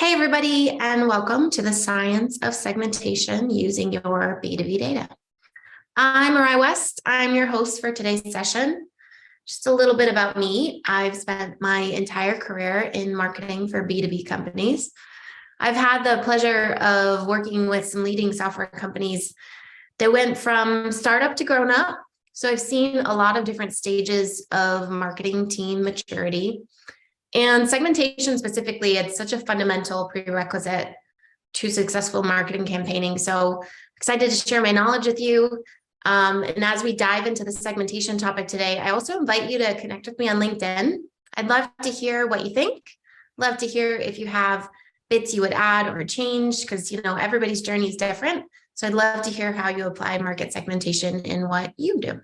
Hey, everybody, and welcome to the Science of Segmentation using your B2B data. I'm Mariah West. I'm your host for today's session. Just a little bit about me. I've spent my entire career in marketing for B2B companies. I've had the pleasure of working with some leading software companies that went from startup to grown up. So I've seen a lot of different stages of marketing team maturity. And segmentation specifically, it's such a fundamental prerequisite to successful marketing campaigning. So excited to share my knowledge with you. And as we dive into the segmentation topic today, I also invite you to connect with me on LinkedIn. I'd love to hear what you think. Love to hear if you have bits you would add or change, because everybody's journey is different. So I'd love to hear how you apply market segmentation in what you do.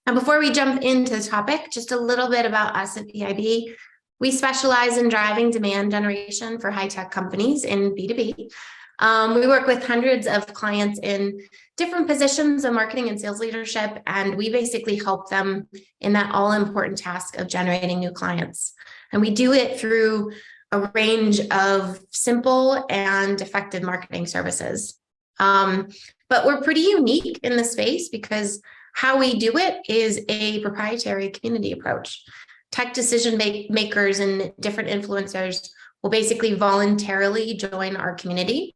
Now, before we jump into the topic, just a little bit about us at PIB. We specialize in driving demand generation for high-tech companies in B2B. We work with hundreds of clients in different positions of marketing and sales leadership, and we basically help them in that all-important task of generating new clients. And we do it through a range of simple and effective marketing services. But we're pretty unique in the space because how we do it is a proprietary community approach. Tech decision makers and different influencers will basically voluntarily join our community.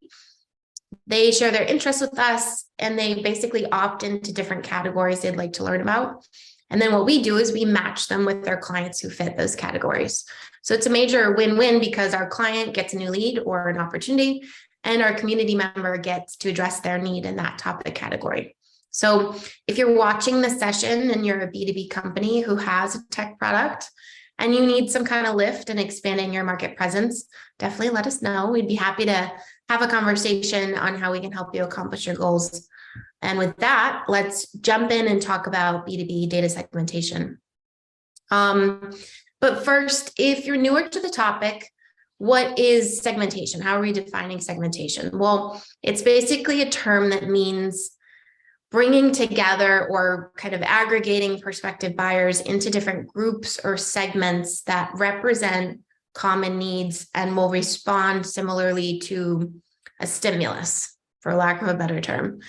They share their interests with us, and they basically opt into different categories they'd like to learn about. And then what we do is we match them with their clients who fit those categories. So it's a major win-win because our client gets a new lead or an opportunity, and our community member gets to address their need in that topic category. So if you're watching the session and you're a B2B company who has a tech product and you need some kind of lift in expanding your market presence, definitely let us know. We'd be happy to have a conversation on how we can help you accomplish your goals. And with that, let's jump in and talk about B2B data segmentation. But first, if you're newer to the topic, what is segmentation? How are we defining segmentation? Well, it's basically a term that means bringing together or kind of aggregating prospective buyers into different groups or segments that represent common needs and will respond similarly to a stimulus, for lack of a better term.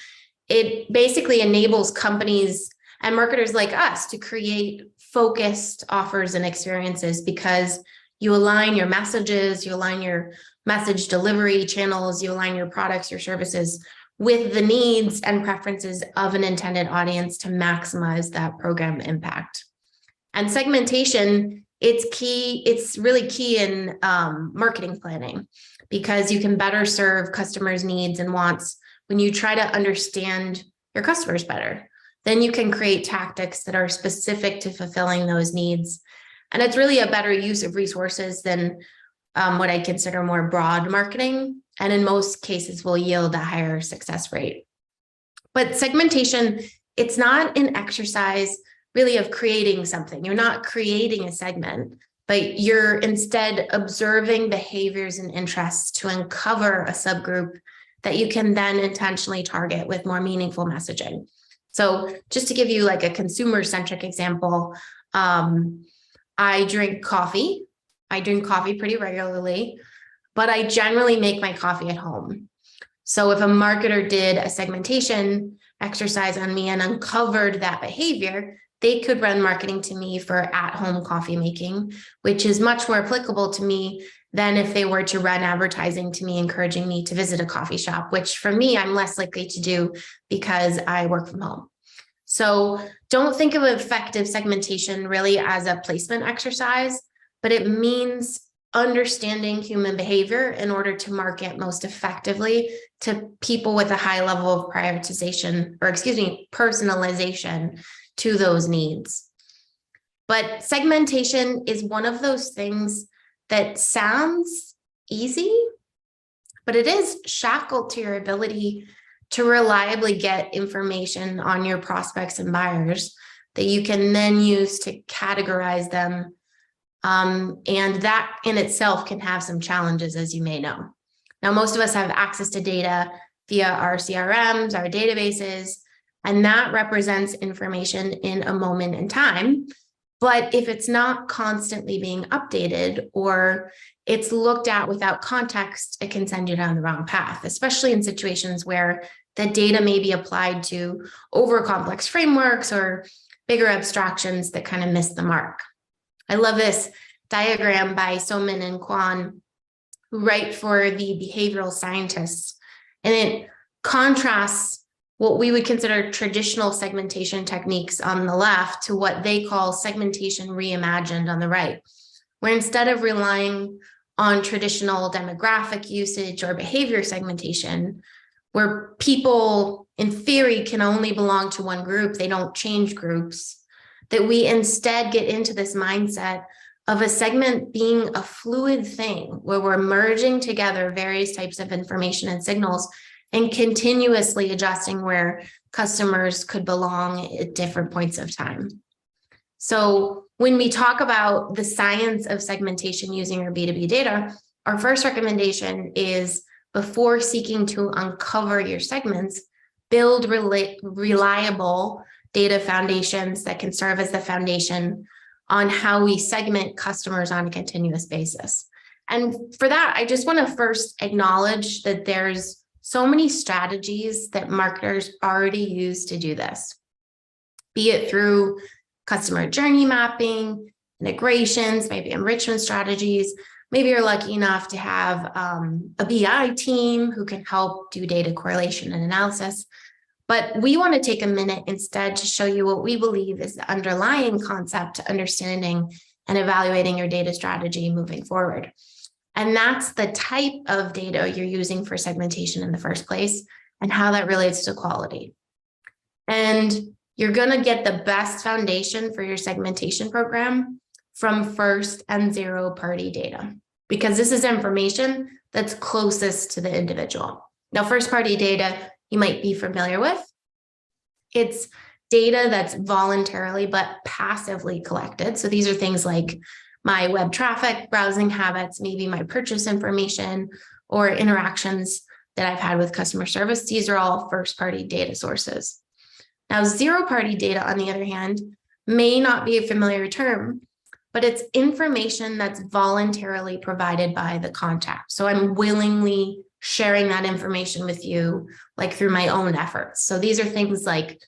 It basically enables companies and marketers like us to create focused offers and experiences because you align your messages, you align your message delivery channels, you align your products, your services with the needs and preferences of an intended audience to maximize that program impact. And segmentation, it's really key in marketing planning because you can better serve customers' needs and wants when you try to understand your customers better. Then you can create tactics that are specific to fulfilling those needs. And it's really a better use of resources than what I consider more broad marketing, and in most cases will yield a higher success rate. But segmentation, it's not an exercise really of creating something. You're not creating a segment, but you're instead observing behaviors and interests to uncover a subgroup that you can then intentionally target with more meaningful messaging. So just to give you like a consumer-centric example, I drink coffee. I drink coffee pretty regularly, but I generally make my coffee at home. So if a marketer did a segmentation exercise on me and uncovered that behavior, they could run marketing to me for at-home coffee making, which is much more applicable to me than if they were to run advertising to me, encouraging me to visit a coffee shop, which for me, I'm less likely to do because I work from home. So don't think of effective segmentation really as a placement exercise, but it means understanding human behavior in order to market most effectively to people with a high level of personalization to those needs. But segmentation is one of those things that sounds easy, but it is shackled to your ability to reliably get information on your prospects and buyers that you can then use to categorize them. And that in itself can have some challenges, as you may know. Now, most of us have access to data via our CRMs, our databases, and that represents information in a moment in time. But if it's not constantly being updated or it's looked at without context, it can send you down the wrong path, especially in situations where the data may be applied to over complex frameworks or bigger abstractions that kind of miss the mark. I love this diagram by Somin and Kwan, who write for the behavioral scientists, and it contrasts what we would consider traditional segmentation techniques on the left to what they call segmentation reimagined on the right, where instead of relying on traditional demographic usage or behavior segmentation, where people in theory can only belong to one group, they don't change groups, that we instead get into this mindset of a segment being a fluid thing where we're merging together various types of information and signals and continuously adjusting where customers could belong at different points of time. So when we talk about the science of segmentation using our B2B data, our first recommendation is, before seeking to uncover your segments, build reliable data foundations that can serve as the foundation on how we segment customers on a continuous basis. And for that, I just want to first acknowledge that there's so many strategies that marketers already use to do this, be it through customer journey mapping, integrations, maybe enrichment strategies. Maybe you're lucky enough to have a BI team who can help do data correlation and analysis. But we want to take a minute instead to show you what we believe is the underlying concept to understanding and evaluating your data strategy moving forward. And that's the type of data you're using for segmentation in the first place and how that relates to quality. And you're going to get the best foundation for your segmentation program from first and zero-party data, because this is information that's closest to the individual. Now, first-party data you might be familiar with. It's data that's voluntarily but passively collected. So these are things like my web traffic, browsing habits, maybe my purchase information, or interactions that I've had with customer service. These are all first-party data sources. Now, zero-party data, on the other hand, may not be a familiar term, but it's information that's voluntarily provided by the contact. So I'm willingly sharing that information with you, like through my own efforts. So these are things like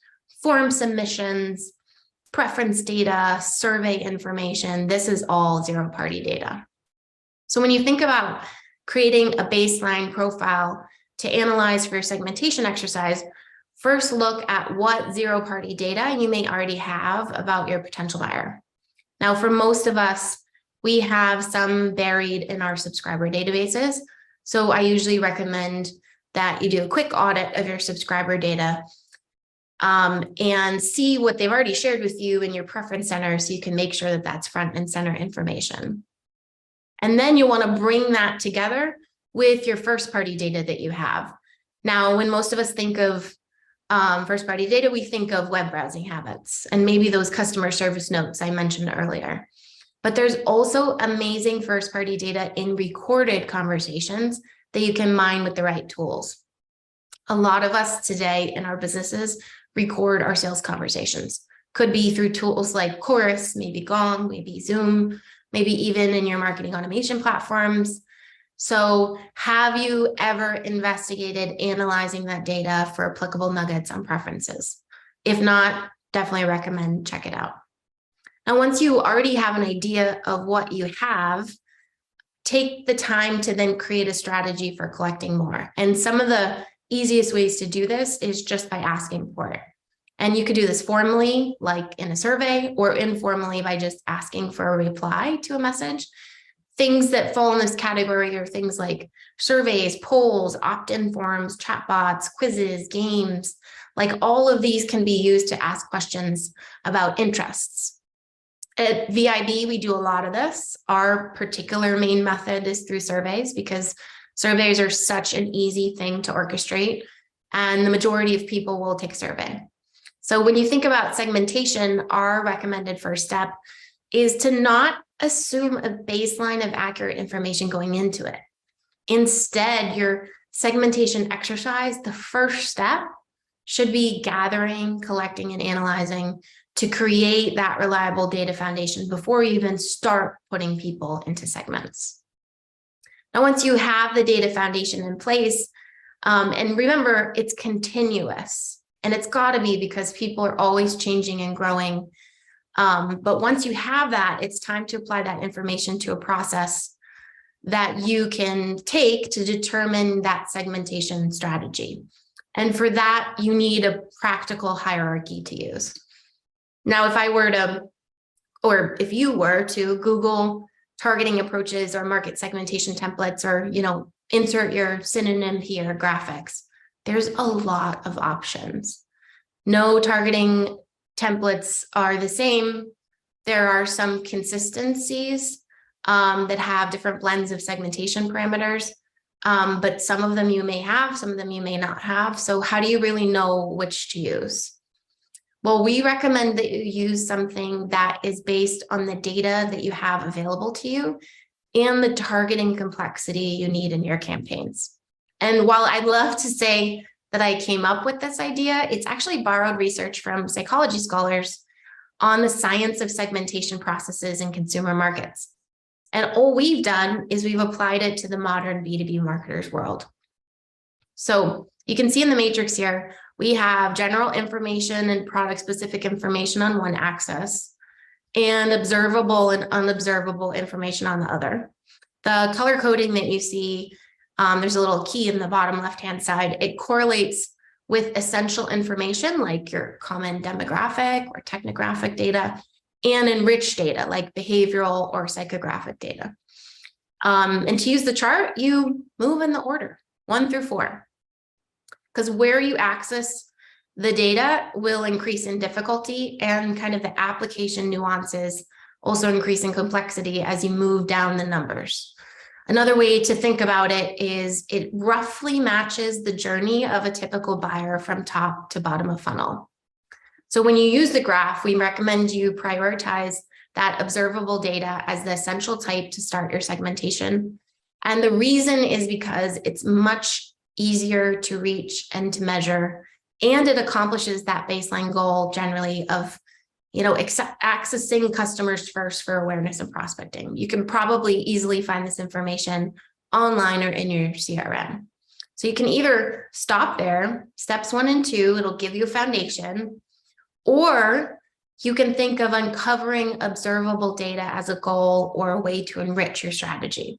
form submissions, preference data, survey information. This is all zero-party data. So when you think about creating a baseline profile to analyze for your segmentation exercise, first look at what zero-party data you may already have about your potential buyer. Now, for most of us, we have some buried in our subscriber databases. So I usually recommend that you do a quick audit of your subscriber data and see what they've already shared with you in your preference center, so you can make sure that that's front and center information. And then you want to bring that together with your first-party data that you have. Now, when most of us think of first-party data, we think of web browsing habits and maybe those customer service notes I mentioned earlier. But there's also amazing first-party data in recorded conversations that you can mine with the right tools. A lot of us today in our businesses record our sales conversations. Could be through tools like Chorus, maybe Gong, maybe Zoom, maybe even in your marketing automation platforms. So have you ever investigated analyzing that data for applicable nuggets on preferences? If not, definitely recommend check it out. Now, once you already have an idea of what you have, take the time to then create a strategy for collecting more. And some of the easiest ways to do this is just by asking for it. And you could do this formally, like in a survey, or informally by just asking for a reply to a message. Things that fall in this category are things like surveys, polls, opt-in forms, chatbots, quizzes, games. Like all of these can be used to ask questions about interests. At VIB, we do a lot of this. Our particular main method is through surveys, because surveys are such an easy thing to orchestrate, and the majority of people will take a survey. So when you think about segmentation, our recommended first step is to not assume a baseline of accurate information going into it. Instead, your segmentation exercise, the first step should be gathering, collecting, and analyzing to create that reliable data foundation before you even start putting people into segments. Now, once you have the data foundation in place, and remember, it's continuous, and it's got to be because people are always changing and growing. But once you have that, it's time to apply that information to a process that you can take to determine that segmentation strategy. And for that, you need a practical hierarchy to use. Now, if I were to, or if you were to Google targeting approaches or market segmentation templates, or, insert your synonym here, graphics, there's a lot of options. No targeting templates are the same. There are some consistencies that have different blends of segmentation parameters, but some of them you may have, some of them you may not have. So how do you really know which to use? Well, we recommend that you use something that is based on the data that you have available to you and the targeting complexity you need in your campaigns. And while I'd love to say that I came up with this idea, it's actually borrowed research from psychology scholars on the science of segmentation processes in consumer markets. And all we've done is we've applied it to the modern B2B marketers world. So you can see in the matrix here, we have general information and product-specific information on one axis, and observable and unobservable information on the other. The color coding that you see, there's a little key in the bottom left-hand side. It correlates with essential information like your common demographic or technographic data, and enrich data like behavioral or psychographic data. And to use the chart, you move in the order 1 through 4. Because where you access the data will increase in difficulty, and kind of the application nuances also increase in complexity as you move down the numbers. Another way to think about it is it roughly matches the journey of a typical buyer from top to bottom of funnel. So when you use the graph, we recommend you prioritize that observable data as the essential type to start your segmentation. And the reason is because it's much easier to reach and to measure, and it accomplishes that baseline goal generally of, accessing customers first for awareness and prospecting. You can probably easily find this information online or in your CRM. So you can either stop there, steps 1 and 2, it'll give you a foundation, or you can think of uncovering observable data as a goal or a way to enrich your strategy.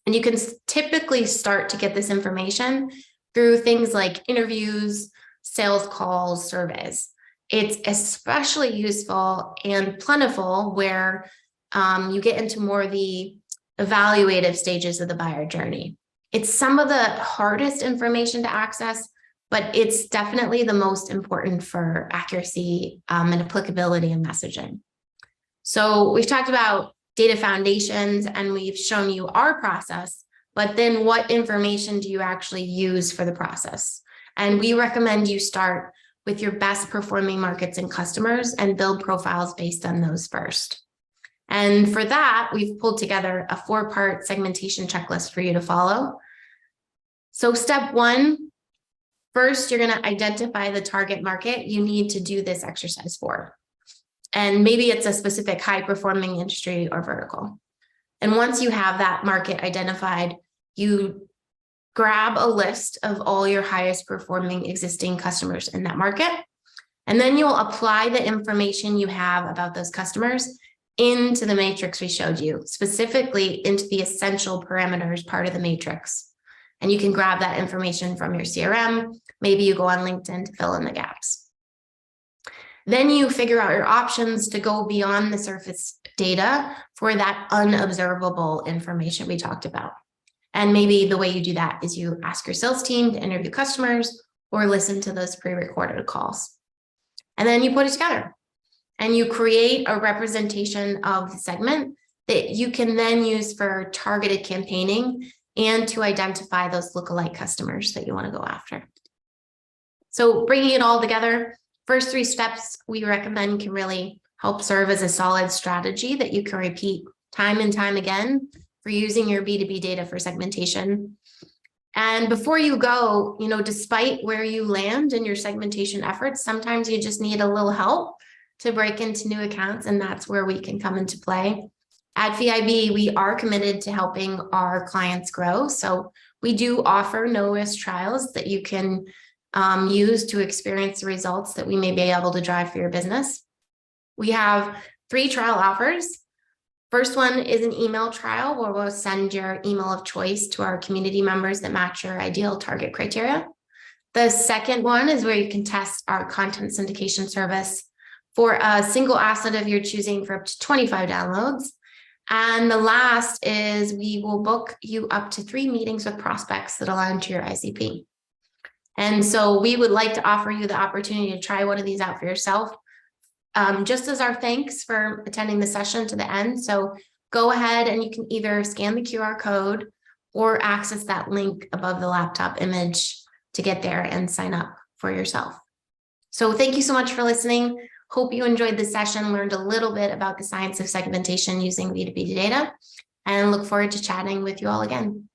And you can typically start to get this information through things like interviews, sales calls, surveys. It's especially useful and plentiful where you get into more of the evaluative stages of the buyer journey. It's some of the hardest information to access, but it's definitely the most important for accuracy and applicability in messaging. So we've talked about data foundations, and we've shown you our process, but then what information do you actually use for the process? And we recommend you start with your best performing markets and customers and build profiles based on those first. And for that, we've pulled together a 4-part segmentation checklist for you to follow. So step 1, first, you're going to identify the target market you need to do this exercise for. And maybe it's a specific high-performing industry or vertical. And once you have that market identified, you grab a list of all your highest performing existing customers in that market. And then you'll apply the information you have about those customers into the matrix we showed you, specifically into the essential parameters part of the matrix. And you can grab that information from your CRM. Maybe you go on LinkedIn to fill in the gaps. Then you figure out your options to go beyond the surface data for that unobservable information we talked about. And maybe the way you do that is you ask your sales team to interview customers or listen to those pre-recorded calls. And then you put it together and you create a representation of the segment that you can then use for targeted campaigning and to identify those lookalike customers that you want to go after. So bringing it all together, first 3 steps we recommend can really help serve as a solid strategy that you can repeat time and time again for using your B2B data for segmentation. And before you go, despite where you land in your segmentation efforts, sometimes you just need a little help to break into new accounts, and that's where we can come into play. At VIB, we are committed to helping our clients grow. So we do offer no-risk trials that you can use to experience the results that we may be able to drive for your business. We have 3 trial offers. First one is an email trial where we'll send your email of choice to our community members that match your ideal target criteria. The second one is where you can test our content syndication service for a single asset of your choosing for up to 25 downloads. And the last is we will book you up to 3 meetings with prospects that align to your ICP. And so we would like to offer you the opportunity to try one of these out for yourself, just as our thanks for attending the session to the end. So go ahead and you can either scan the QR code or access that link above the laptop image to get there and sign up for yourself. So thank you so much for listening. Hope you enjoyed the session, learned a little bit about the science of segmentation using B2B data, and look forward to chatting with you all again.